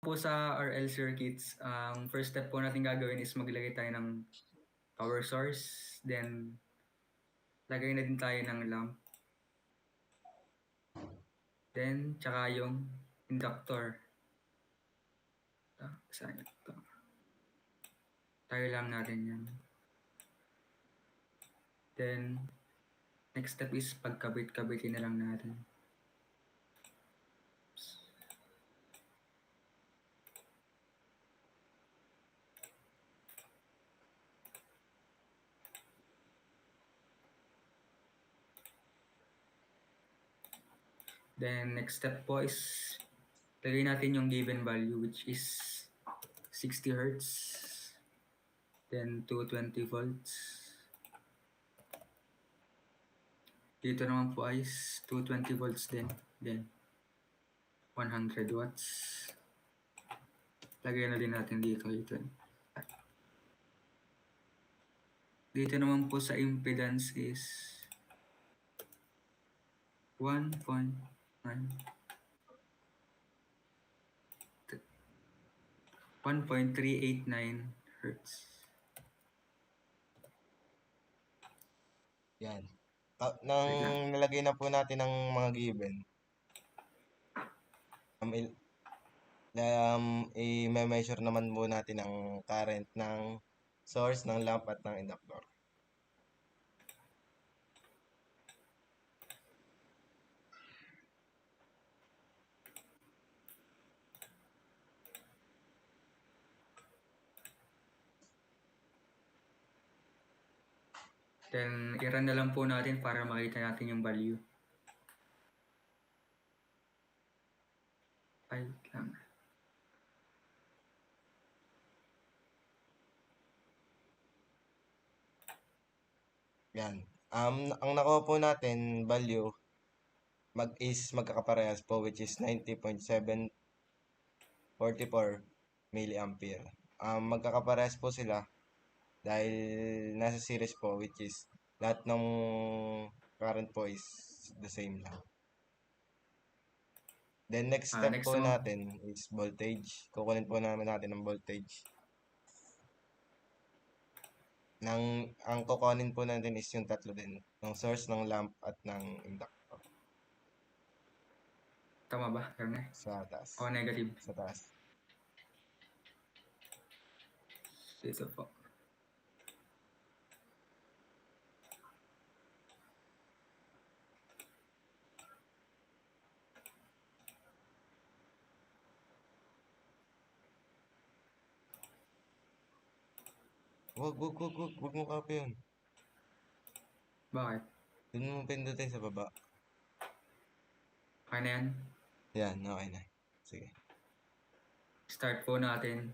po sa RL circuits, ang first step po natin gagawin is maglagay tayo ng power source, then lagay na din tayo ng lamp. Then, tsaka yung inductor. Saan ito? Tayo lang natin yan. Then, next step is pagkabit-kabitin na lang natin. Then, next step po is lagay natin yung given value which is 60 Hz. Then, 220 volts. Dito naman po ay 220 volts din. Then, 100 watts. Lagay na din natin dito. Dito naman po sa impedance is 1.9. 1.389 Hz. Yan. Nang nalagay na po natin ang mga given, i-measure naman po natin ang current ng source, ng lamp at ng inductor. Then, i-run na lang po natin para makita natin yung value. Ay, lang. Yan. Ang nakuha po natin value magkakaparehas po, which is 90.744 milliampere. Magkakaparehas po sila dahil nasa series po, which is lahat ng current po is the same lang. Then next step Next po naman, natin is voltage. Kukunin po namin natin ang voltage. Ang kukunin po natin is yung tatlo din. Ng source, ng lamp, at ng inductor. tama ba? Karne? Sa taas. O negative? Sa taas. Dito po. Wag mo copy yun. Bakit? Doon mo pindutin sa baba. Okay na yan? Yan, okay na. Sige. Start po natin.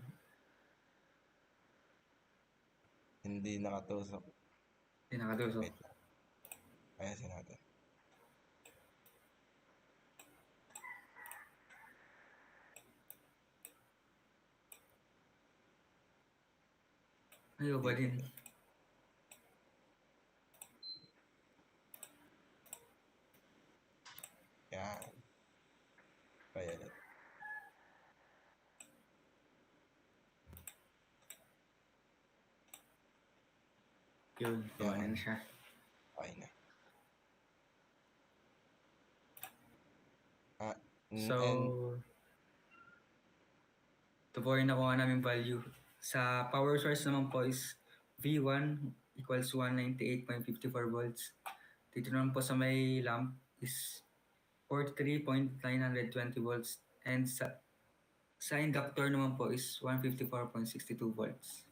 Hindi nakatusok. Hindi nakatusok. Wait lang. Ayasin natin. Ayaw ba din? Yan. Violet. Yun, gawa na siya. Okay na. So, ito po yung nakuha namin value. Sa power source naman po is V1 equals 198.54 volts. Dito naman po sa may lamp is 43.920 volts. And sa inductor naman po is 154.62 volts.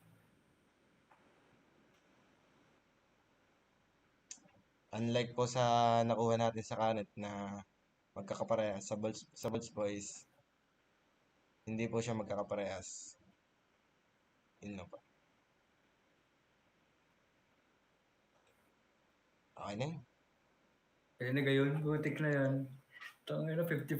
Unlike po sa nakuha natin sa current na magkakaparehas, sa volts po is hindi po siya magkakaparehas. Yun lang po. Okay na yun. Kaya na gayon, butik na yan. Tangina, 50%.